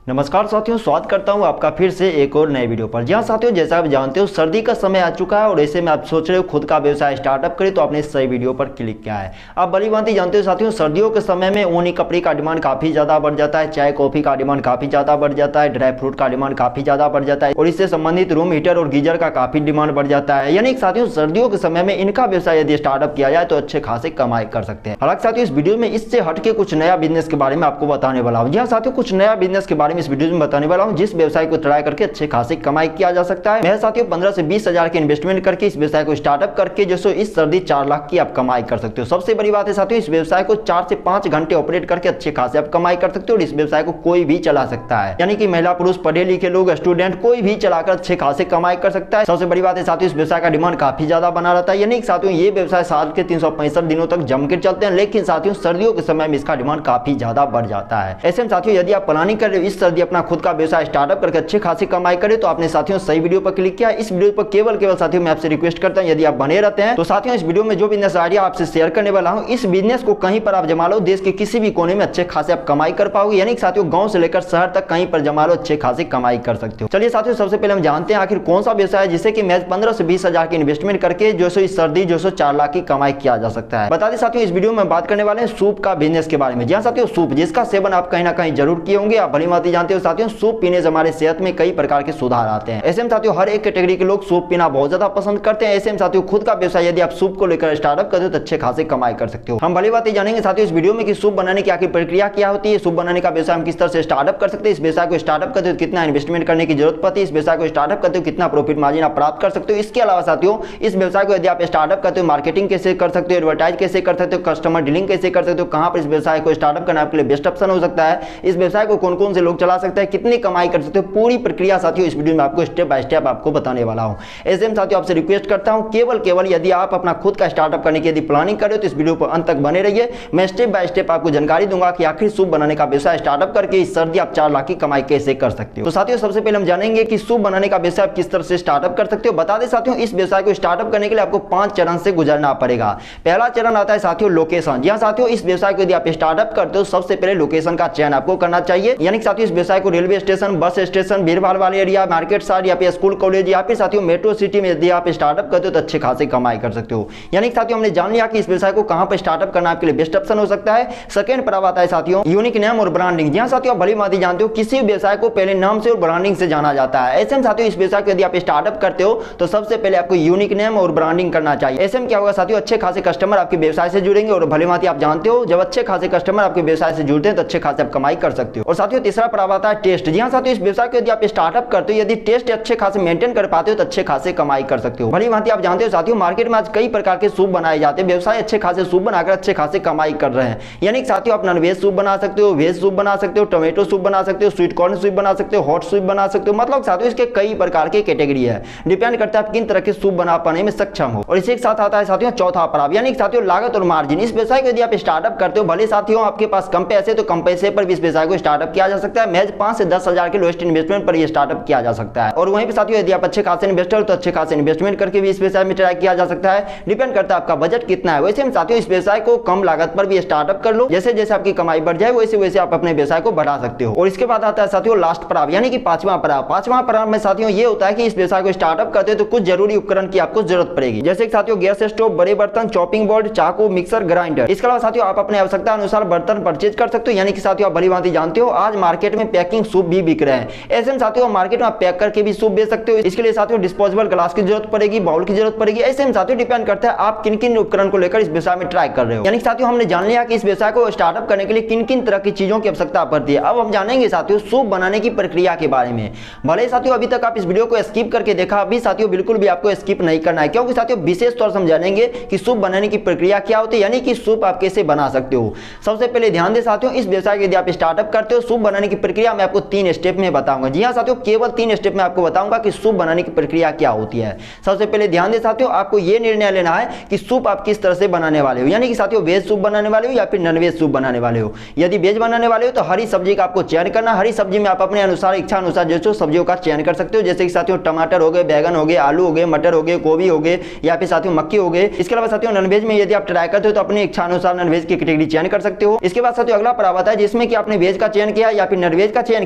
नमस्कार साथियों, स्वागत करता हूं आपका फिर से एक और नए वीडियो पर। जी हाँ साथियों, जैसा आप जानते हो सर्दी का समय आ चुका है और ऐसे में आप सोच रहे हो खुद का व्यवसाय स्टार्टअप करें तो आपने सही वीडियो पर क्लिक किया है। आप भली भांति जानते हो साथियों, सर्दियों के समय में ऊनी कपड़े का डिमांड काफ़ी ज़्यादा बढ़ जाता है, चाय कॉफ़ी का डिमांड काफ़ी ज़्यादा बढ़ जाता है, ड्राई फ्रूट का डिमांड काफ़ी ज़्यादा बढ़ जाता है और इससे संबंधित रूम हीटर और गीजर का काफ़ी डिमांड बढ़ जाता है। यानी साथियों सर्दियों के समय में इनका व्यवसाय यदि स्टार्टअप किया जाए तो अच्छे खासे कमाई कर सकते हैं। हालांकि साथियों इस वीडियो में इससे हटके कुछ नया बिजनेस के बारे में आपको बताने वाला हूँ। जी हाँ साथियों, कुछ नया बिजनेस के बारे में इस वीडियो में बताने वाला हूँ जिस व्यवसाय को ट्राई करके अच्छे खासी कमाई किया जा सकता है। मैं साथियों 15 से 20 हजार की इन्वेस्टमेंट करके इस व्यवसाय को स्टार्टअप करके जो इस सर्दी 4 लाख की आप कमाई कर सकते हो। सबसे बड़ी बात है साथियों, इस व्यवसाय को 4 से 5 घंटे ऑपरेट करके अच्छे खासे आप कमाई कर सकते हो और इस व्यवसाय को कोई भी चला सकता है। यानी कि महिला पुरुष पढ़े लिखे लोग स्टूडेंट कोई भी चलाकर अच्छे खासे कमाई कर सकता है। सबसे बड़ी बात है साथियों, इस व्यवसाय का डिमांड काफी ज्यादा बना रहता है। यानी कि साथियों ये व्यवसाय साल के 365 दिनों तक जमकर चलते हैं, लेकिन साथियों सर्दियों के समय में इसका डिमांड काफी ज्यादा बढ़ जाता है। ऐसे में साथियों यदि आप प्लानिंग कर रहे हो इस सर्दी अपना खुद का व्यवसाय स्टार्टअप करके अच्छे खासी कमाई करे तो आपने साथियों सही वीडियो पर क्लिक किया। इस वीडियो पर केवल साथियों मैं आपसे रिक्वेस्ट करता हूं, यदि आप बने रहते हैं तो साथियों इस वीडियो में जो बिजनेस आइडिया आपसे शेयर करने वाला हूं, इस बिजनेस को कहीं पर आप जमा लो, देश के किसी भी कोने में अच्छे खासे आप कमाई कर पाओगे। यानी साथियों गांव से लेकर शहर तक कहीं पर जमा लो, अच्छे खासे कमाई कर सकते हो। चलिए साथियों सबसे पहले हम जानते हैं आखिर कौन सा व्यवसाय है जिसे कि महज 15 से 20 हजार की इन्वेस्टमेंट करके जो इस सर्दी 4 लाख की कमाई किया जा सकता है। बता दें साथियों इस वीडियो में बात करने वाले हैं सूप का बिजनेस के बारे में। जहां साथियों सूप जिसका सेवन आप कहीं ना कहीं जरूर किए होंगे, आप भली भांति जानते हो साथियों सूप पीने से हमारे सेहत में कई प्रकार के सुधार आते हैं। ऐसे में साथियों हर एक कैटेगरी के लोग सूप पीना बहुत ज्यादा पसंद करते हैं। ऐसे में साथियों खुद का व्यवसाय यदि आप सूप को लेकर स्टार्टअप करते हो तो अच्छे खासे कमाई कर सकते हो। हम भली बात जानेंगे साथियों इस वीडियो में कि सूप बनाने की आखिर प्रक्रिया क्या होती है, सूप बनाने का व्यवसाय हम किस तरह से स्टार्टअप कर सकते हैं, इस व्यवसाय को स्टार्टअप करते हो कितना इन्वेस्टमेंट करने की जरूरत पड़ती है, इस व्यवसाय को स्टार्टअप करते हो कितना प्रॉफिट मार्जिन आप प्राप्त कर सकते हो। इसके अलावा साथियों इस व्यवसाय को यदि आप स्टार्टअप करते हो मार्केटिंग कैसे कर सकते हो, एडवर्टाइज कैसे कर सकते हो, कस्टमर डीलिंग कैसे कर सकते हो, कहां पर इस व्यवसाय को स्टार्टअप करना आपके लिए बेस्ट ऑप्शन हो सकता है, इस व्यवसाय को कौन कौन से लोग चला सकते हैं, कितनी कमाई कर सकते हो, पूरी प्रक्रिया साथियों इस वीडियो में आपको स्टेप बाय स्टेप आपको बताने वाला हूं। ऐसे में साथियों आपसे रिक्वेस्ट करता हूं केवल यदि आप अपना खुद का स्टार्टअप करने की यदि प्लानिंग कर रहे हो तो इस वीडियो पर अंत तक बने रहिए। मैं स्टेप बाय स्टेप आपको जानकारी दूंगा कि आखिर सूप बनाने का व्यवसाय स्टार्टअप करके इस सर्दी आप 4 लाख की कमाई कैसे कर सकते हो। तो साथियों सबसे पहले हम जानेंगे कि सूप बनाने का व्यवसाय आप किस तरह से स्टार्टअप कर सकते हो। बता दें साथियों इस व्यवसाय को स्टार्टअप करने के लिए आपको 5 चरण से गुजरना पड़ेगा। पहला चरण आता है साथियों लोकेशन। जी हां साथियों इस व्यवसाय को यदि आप स्टार्टअप करते हो सबसे पहले लोकेशन का चयन आपको करना चाहिए। यानी साथियों इस व्यवसाय को रेलवे स्टेशन, बस स्टेशन, भीड़ भाड़ वाले एरिया, मार्केट साइड या फिर स्कूल कॉलेज या फिर साथियों मेट्रो सिटी में यदि आप स्टार्टअप करते हो तो अच्छे खासे कमाई कर सकते हो। यानी साथियों हमने जान लिया कि इस व्यवसाय को कहां पर स्टार्टअप करना आपके लिए बेस्ट ऑप्शन हो सकता है। सेकंड पर आता है साथियों यूनिक नेम और ब्रांडिंग। जी हां साथियों आप भली भांति जानते हो किसी व्यवसाय को पहले नाम से और ब्रांडिंग से जाना जाता है। ऐसे में साथियों इस व्यवसाय को यदि आप स्टार्टअप करते हो तो सबसे पहले आपको यूनिक नेम और ब्रांडिंग करना चाहिए। ऐसे में क्या होगा साथियों अच्छे खासे कस्टमर आपके व्यवसाय से जुड़ेंगे और भली भांति आप जानते हो जब अच्छे खासे कस्टमर आपके व्यवसाय से जुड़ते हैं तो अच्छे खासे आप कमाई कर सकते हो। और साथियों तीसरा पर आता है टेस्ट। जी हां साथियों इस व्यवसाय को यदि आप स्टार्टअप करते हो यदि टेस्ट अच्छे खासे मेंटेन कर पाते हो तो अच्छे खासे कमाई कर सकते हो। भली भांति आप जानते हो साथियों मार्केट में आज कई प्रकार के सूप बनाए जाते हैं, व्यवसाय अच्छे खासे सूप बनाकर अच्छे खासे कमाई कर रहे हैं। यानी साथियों आप नॉन वेज सूप बना सकते हो, वेज सूप बना सकते हो, टोमेटो सूप बना सकते हो, स्वीट कॉर्न सूप बना सकते हो, हॉट सूप बना सकते हो। मतलब साथियों इसके कई प्रकार के कैटेगरी है, डिपेंड करता है आप किन तरह के सूप बना पाने में सक्षम हो। और इसी के साथ आता है साथियों चौथा पड़ाव यानी साथियों लागत और मार्जिन। इस व्यवसाय को यदि आप स्टार्टअप करते हो भले साथियों आपके पास कम पैसे तो कम पैसे पर भी इस व्यवसाय को स्टार्टअप किया जा सकता है। महज 5 से 10 हजार के लोएस्ट इन्वेस्टमेंट पर यह स्टार्टअप किया जा सकता है। और वहीं पर साथियों यदि आप अच्छे खासे इन्वेस्टर हो तो अच्छे खासे इन्वेस्टमेंट करके भी इस व्यवसाय में ट्राई किया जा सकता है। डिपेंड करता है आपका बजट कितना है। वैसे हम साथियों इस व्यवसाय को कम लागत पर भी स्टार्टअप कर लो, जैसे जैसे आपकी कमाई बढ़ जाए वैसे वैसे आप अपने व्यवसाय को बढ़ा सकते हो। और इसके बाद आता है साथियों लास्ट पड़ाव यानी कि पांचवा पड़ाव में साथियों ये होता है कि इस व्यवसाय को स्टार्टअप करते हो तो कुछ जरूरी उपकरण की आपको जरूरत पड़ेगी, जैसे साथियों गैस स्टोव, बड़े बर्तन, चॉपिंग बोर्ड, चाकू, मिक्सर, ग्राइंडर। इसके अलावा साथियों आप अपने आवश्यकता अनुसार बर्तन परचेज कर सकते हो। यानी कि साथियों आप भली भांति जानते हो आज मार्केट में पैकिंग सूप भी बिक रहे हैं। ऐसे में साथियों मार्केट में आप पैक करके भी सूप बेच सकते हो। इसके लिए साथियों डिस्पोजेबल ग्लास की जरूरत पड़ेगी, बाउल की जरूरत पड़ेगी। ऐसे में साथियों डिपेंड करता है आप किन किन उपकरण को लेकर इस व्यवसाय में ट्राई कर रहे हो। यानी साथियों हमने जान लिया कि इस व्यवसाय को स्टार्टअप करने के लिए किन किन तरह की चीजों की आवश्यकता पड़ती है। अब हम जानेंगे साथियों सूप बनाने की प्रक्रिया के बारे में। भले साथियों अभी तक आप इस वीडियो को स्किप करके देखा, अभी साथियों बिल्कुल भी आपको स्किप नहीं करना है, क्योंकि साथियों विशेष तौर से हम जानेंगे कि सूप बनाने की प्रक्रिया क्या होती है, यानी कि सूप आप कैसे बना सकते हो। सबसे पहले ध्यान दें साथियों इस व्यवसाय यदि आप स्टार्टअप करते हो सूप बनाने की प्रक्रिया मैं आपको 3 स्टेप में बताऊंगा। जी हां साथियों केवल 3 स्टेप में आपको बताऊंगा कि सूप बनाने की प्रक्रिया क्या होती है। सबसे पहले ध्यान दें साथियों आपको यह निर्णय लेना है कि सूप आप किस तरह से बनाने वाले हो, यानी कि साथियों वेज सूप बनाने वाले हो या फिर नॉन वेज सूप बनाने वाले हो। यदि वेज बनाने वाले हो तो हरी सब्जी का आपको चयन करना। हरी सब्जी में आप अपने अनुसार इच्छा अनुसार जो सब्जियों का चयन कर सकते हो, जैसे कि साथियों टमाटर हो गए, बैगन हो गए, आलू हो गए, मटर हो गए, गोभी हो गए या फिर साथियों मक्की हो गए। इसके अलावा साथियों नॉनवेज में यदि आप ट्राई करते हो तो अपनी इच्छा अनुसार नॉनवेज की कैटेगरी चयन कर सकते हो। इसके बाद साथियों अगला पड़ाव आता है जिसमें कि आपने वेज का चयन किया या फिर नॉनवेज का चयन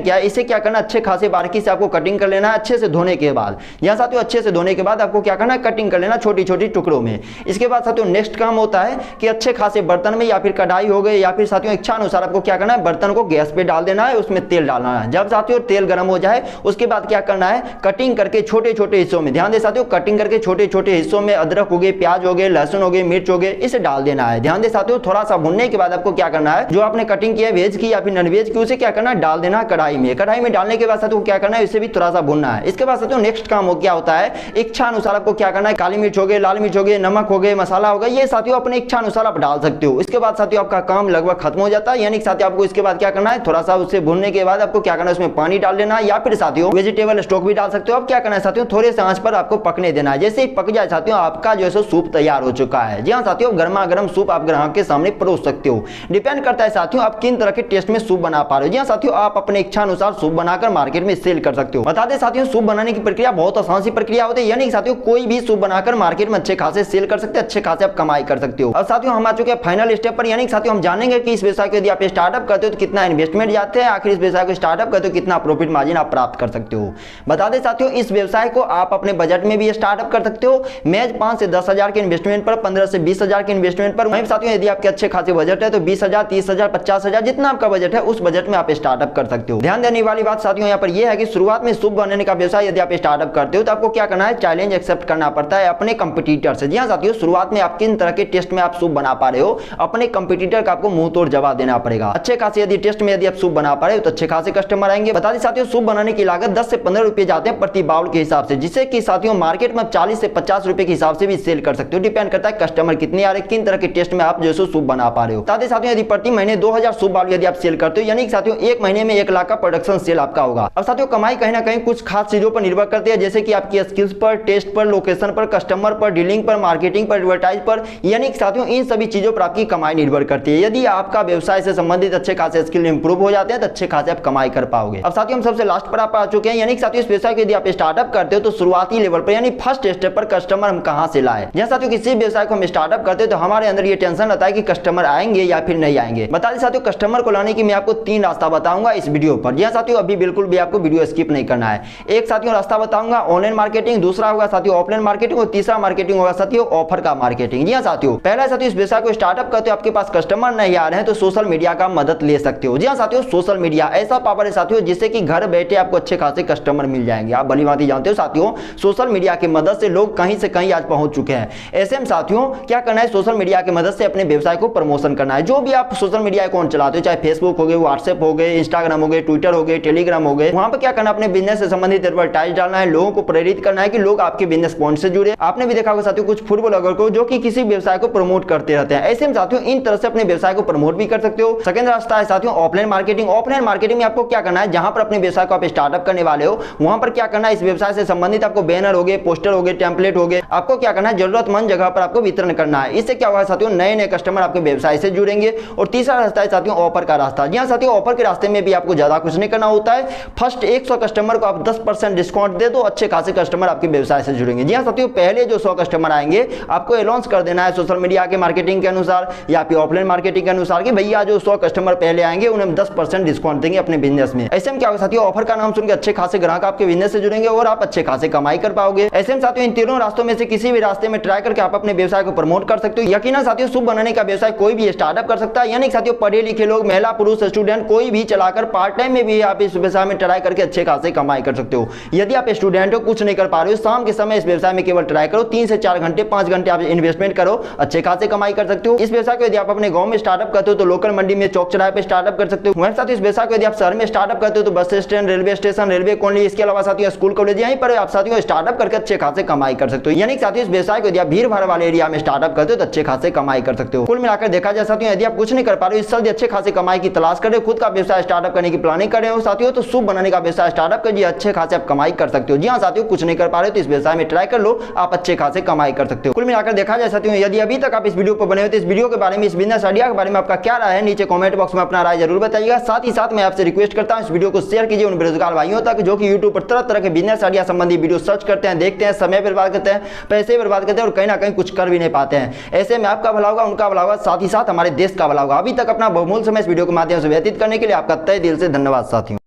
किया है, इसे क्या करना, अच्छे खासे बारीकी से आपको कटिंग कर लेना है अच्छे से धोने के बाद। यहाँ साथियों अच्छे से धोने के बाद आपको क्या करना है, कटिंग कर लेना छोटी छोटी टुकड़ों में। इसके बाद साथियों नेक्स्ट काम होता है कि अच्छे खासे बर्तन में या फिर कढ़ाई हो गए या फिर साथियों इच्छा अनुसार आपको क्या करना है, बर्तन को गैस पे डाल देना है, उसमें तेल डालना है। जब साथियों तेल गर्म हो जाए उसके बाद क्या करना है, कटिंग करके छोटे छोटे हिस्सों में, ध्यान दे साथियों, कटिंग करके छोटे छोटे हिस्सों में अदरक हो गए, प्याज हो गए, लहसुन हो गए, मिर्च हो गए, इसे डाल देना है। ध्यान दे साथियों, थोड़ा सा भुनने के बाद आपको क्या करना है, जो आपने कटिंग किया है वेज की या फिर नॉनवेज की, उसे क्या करना है, डाल देना कढ़ाई में। कढ़ाई में डालने के बाद साथियों क्या करना है, इसे भी थोड़ा सा भुनना है। इसके बाद साथियों नेक्स्ट काम हो क्या होता है, इच्छा अनुसार आपको क्या करना है, काली मिर्च हो गए, लाल मिर्च हो गए, नमक हो गए, मसाला हो गया, ये साथियों अपने इच्छा अनुसार आप डाल सकते हो। इसके बाद साथियों आपका काम लगभग खत्म हो जाता है। यानी साथियों आपको इसके बाद क्या करना है, थोड़ा सा उससे भुनने के बाद आपको क्या करना है, उसमें पानी डाल देना या फिर साथियों वेजिटेबल स्टॉक भी डाल सकते हो। अब क्या करना है साथियों, थोड़े से आंच पर आपको पकने देना है। जैसे ही पक जाए साथियों आपका जो है सूप तैयार हो चुका है। जी हाँ साथियों, गर्मा गर्म सूप आप ग्राहक के सामने परोस सकते हो। डिपेंड करता है साथियों आप किन तरह के टेस्ट में सूप बना पा रहे हो। जी हाँ साथियों, आप अपने इच्छा अनुसार सूप बनाकर मार्केट में सेल कर सकते हो। बता दें साथियों, सूप बनाने की प्रक्रिया बहुत आसान सी प्रक्रिया होती है। यानी साथियों कोई भी सूप बनाकर मार्केट में अच्छे खासे सेल कर सकते हैं, अच्छे खासे आप कमाई कर सकते हो। अब साथियों हम आ चुके हैं फाइनल स्टेप पर। यानी साथियों हम जानेंगे कि इस व्यवसाय को यदि आप स्टार्टअप करते हो तो कितना इन्वेस्टमेंट जाते हैं, आखिर इस व्यवसाय को स्टार्टअप करते हो कितना प्रॉफिट मार्जिन आप प्राप्त कर सकते हो। बता दें साथियों, इस व्यवसाय को आप अपने बजट में भी स्टार्टअप कर सकते हो। मैच 5 से 10 हजार के इन्वेस्टमेंट पर, 15 से 20 हजार के इन्वेस्टमेंट पर। वहीं साथियों यदि आपके अच्छे खासे बजट है तो 20 हजार, 30 हजार, 50 हजार, जितना आपका बजट है उस बजट में आप स्टार्टअप कर सकते हो। ध्यान देने वाली बात साथियों यहाँ पर यह है कि शुरुआत में सूप बनाने का व्यवसाय यदि आप स्टार्टअप करते हो तो आपको क्या करना है, चैलेंज एक्सेप्ट करना पड़ता है अपने कंपटीटर से। जी हाँ साथियों, शुरुआत में आप किन तरह के टेस्ट में आप सूप बना पा रहे हो, अपने कंपटीटर का आपको मुंह तोड़ जवाब देना पड़ेगा। अच्छे खासे यदि टेस्ट में यदि आप सूप बना पा रहे हो तो अच्छे खासे कस्टमर आएंगे। बता दें साथियों, सूप बनाने की लागत 10 से 15 रुपए जाते हैं प्रति बाउल के हिसाब से, जिससे कि साथियों मार्केट में 40 से 50 रुपए के हिसाब से भी सेल कर सकते हो। डिपेंड करता है कस्टमर कितने आ रहे, किन तरह के टेस्ट में आप जो सूप बना पा रहे हो। साथ ही साथियों यदि प्रति महीने 2000 सूप बाउल यदि आप सेल करते हो, यानी साथियों एक महीने में 1 लाख का प्रोडक्शन सेल आपका होगा। अब साथियों कमाई कहीं ना कहीं कुछ खास चीजों पर निर्भर करती है, जैसे कि आपकी स्किल्स पर, टेस्ट पर, लोकेशन पर, कस्टमर पर, डीलिंग पर, मार्केटिंग पर, एडवर्टाइज पर, यानी साथियों इन सभी चीजों पर आपकी कमाई निर्भर करती है। यदि आपका व्यवसाय से संबंधित अच्छे खासे स्किल इंप्रूव हो जाते हैं तो अच्छे खासे आप कमाई कर पाओगे। अब साथियों हम सबसे लास्ट पर आप आ चुके हैं। यानी साथियों इस व्यवसाय को यदि आप स्टार्टअप करते हो तो शुरुआती लेवल पर यानी फर्स्ट स्टेप पर कस्टमर हम कहां से लाए। जैसे साथियों किसी व्यवसाय को हम स्टार्टअप करते हैं तो हमारे अंदर ये टेंशन रहता है कि कस्टमर आएंगे या फिर नहीं आएंगे। बता दें साथियों, कस्टमर को लाने की मैं आपको 3 रास्ता बताऊंगा इस वीडियो पर। जी साथियों, अभी बिल्कुल भी आपको वीडियो स्किप नहीं करना है। एक साथियों रास्ता बताऊंगा ऑनलाइन मार्केटिंग, दूसरा होगा साथियों ऑफलाइन मार्केटिंग और तीसरा मार्केटिंग होगा साथियों ऑफर का मार्केटिंग। जी साथियों, पहला साथियों इस व्यवसाय को स्टार्टअप करते हो आपके पास कस्टमर नहीं आ रहे हैं तो सोशल मीडिया का मदद ले सकते हो। जी हाँ साथियों, सोशल मीडिया ऐसा पावर है साथियों जिससे कि घर बैठे आपको अच्छे खासे कस्टमर मिल जाएंगे। आप भली भांति जानते हो साथियों, सोशल मीडिया की मदद से लोग कहीं से कहीं आज पहुंच चुके हैं। ऐसे में साथियों क्या करना है, सोशल मीडिया की मदद से अपने व्यवसाय को प्रमोशन करना है। जो भी आप सोशल मीडिया अकाउंट चलाते हो, चाहे फेसबुक हो गए, व्हाट्सएप हो गए, इंस्टाग्राम हो गए, ट्विटर हो गए, टेलीग्राम हो गए, वहां पर क्या करना, अपने बिजनेस से संबंधित एडवर्टाइज डालना है, लोगों को प्रेरित करना है कि लोग आपके बिजनेस पॉइंट से जुड़े। आपने भी देखा होगा साथियों कुछ फूड ब्लॉगर को जो कि किसी व्यवसाय को प्रमोट करते रहते हैं। ऐसे में साथियों इन तरह से अपने व्यवसाय को प्रमोट भी कर सकते हो। सेकंड रास्ता है साथियों ऑफलाइन मार्केटिंग। ऑफलाइन मार्केटिंग में आपको क्या करना है, जहां पर अपने व्यवसाय को आप स्टार्टअप करने वाले हो वहां पर क्या करना है, इस व्यवसाय से संबंधित आपको बैनर हो गए, पोस्टर हो गए, टेम्पलेट हो गए, आपको क्या करना है, जरूरतमंद जगह पर आपको वितरण करना है। इससे क्या होगा साथियों, नए नए कस्टमर आपके व्यवसाय से जुड़ेंगे। और तीसरा रास्ता है साथियों ऑफर का रास्ता। जी हाँ साथियों, ऑफर के रास्ते में भी आपको ज्यादा कुछ नहीं करना होता है। फर्स्ट 100 कस्टमर को आप 10% डिस्काउंट दे दो, अच्छे खासे कस्टमर आपके व्यवसाय से जुड़ेंगे। जी हाँ साथियों, पहले जो 100 कस्टमर आएंगे आपको अनाउंस कर देना है सोशल मीडिया के मार्केटिंग के अनुसार या फिर ऑफलाइन मार्केटिंग के अनुसार कि भैया जो 100 कस्टमर पहले आएंगे उन्हें 10% डिस्काउंट देंगे अपने बिजनेस में। ऐसे में क्या होगा साथियों, ऑफर का नाम सुनकर अच्छे खासे ग्राहक आपके बिजनेस से जुड़ेंगे और आप अच्छे खासे कमाई कर पाओगे। ऐसे में साथियों इन तीनों रास्तों में से किसी भी रास्ते में ट्राई करके आप अपने व्यवसाय को प्रमोट कर सकते हो। यकीनन साथियों सूप बनाने का व्यवसाय कोई भी स्टार्टअप कर सकता है। यानी साथियों पढ़े लिखे लोग, महिला पुरुष, स्टूडेंट कोई भी चलाकर पार्ट टाइम में भी आप इस व्यवसाय में ट्राई करके अच्छे खासे कमाई कर सकते हो। यदि आप स्टूडेंट हो, कुछ नहीं कर पा रहे हो, शाम के समय इस व्यवसाय में केवल ट्राई करो, 3 से 4 घंटे 5 घंटे आप इन्वेस्टमेंट करो, अच्छे खासे कमाई कर सकते हो। इस व्यवसाय को यदि आप अपने गांव में स्टार्टअप करते हो तो लोकल मंडी में, चौक चौराहे पे स्टार्टअप कर सकते हो। वहीं साथ इस व्यवसाय को यदि आप शहर में स्टार्टअप करते हो तो bus stand, railway station, railway colony, इसके अलावा साथियों स्कूल कॉलेज, यहीं पर आप साथियों स्टार्टअप करके अच्छे खासे कमाई कर सकते हो। यानी साथियों इस व्यवसाय को यदि आप भीड़ भाड़ वाले एरिया में स्टार्टअप करते हो तो अच्छे खासे कमाई कर सकते हो। कुल मिलाकर देखा जाए साथियों, यदि आप कुछ नहीं कर पा रहे हो, इस साल अच्छे खासे कमाई की तलाश कर रहे हो, खुद का व्यवसाय स्टार्टअप करने की प्लानिंग कर रहे हो साथियों, तो सूप बनाने का व्यवसाय स्टार्टअप करिए, अच्छे खासे आप कमाई कर सकते हो। जी हाँ साथियों, कुछ नहीं कर पा रहे हो तो इस व्यवसाय में ट्राई कर लो, आप अच्छे खासे कमाई कर सकते हो। कुल मिलाकर देखा जाए साथियों, यदि अभी तक आप इस वीडियो पर बने हो तो इस वीडियो के बारे में, इस बिजनेस आइडिया के बारे में आपका क्या राय है, नीचे कमेंट बॉक्स में अपना राय जरूर बताइएगा। साथ ही साथ मैं आपसे रिक्वेस्ट करता हूं इस वीडियो को शेयर कीजिए उन बेरोजगार भाइयों तक जो कि यूट्यूब पर तरह तरह के बिजनेस आइडिया संबंधी वीडियो सर्च करते हैं, देखते हैं, समय बर्बाद करते हैं, पैसे बर्बाद करते हैं और कहीं ना कहीं कुछ कर भी नहीं पाते हैं। ऐसे में आपका भला होगा, उनका भला होगा, साथ ही साथ हमारे देश का भला होगा। अभी तक अपना बहुमूल्य समय इस वीडियो के माध्यम से व्यतीत करने के लिए आपका तहे दिल से धन्यवाद साथियों।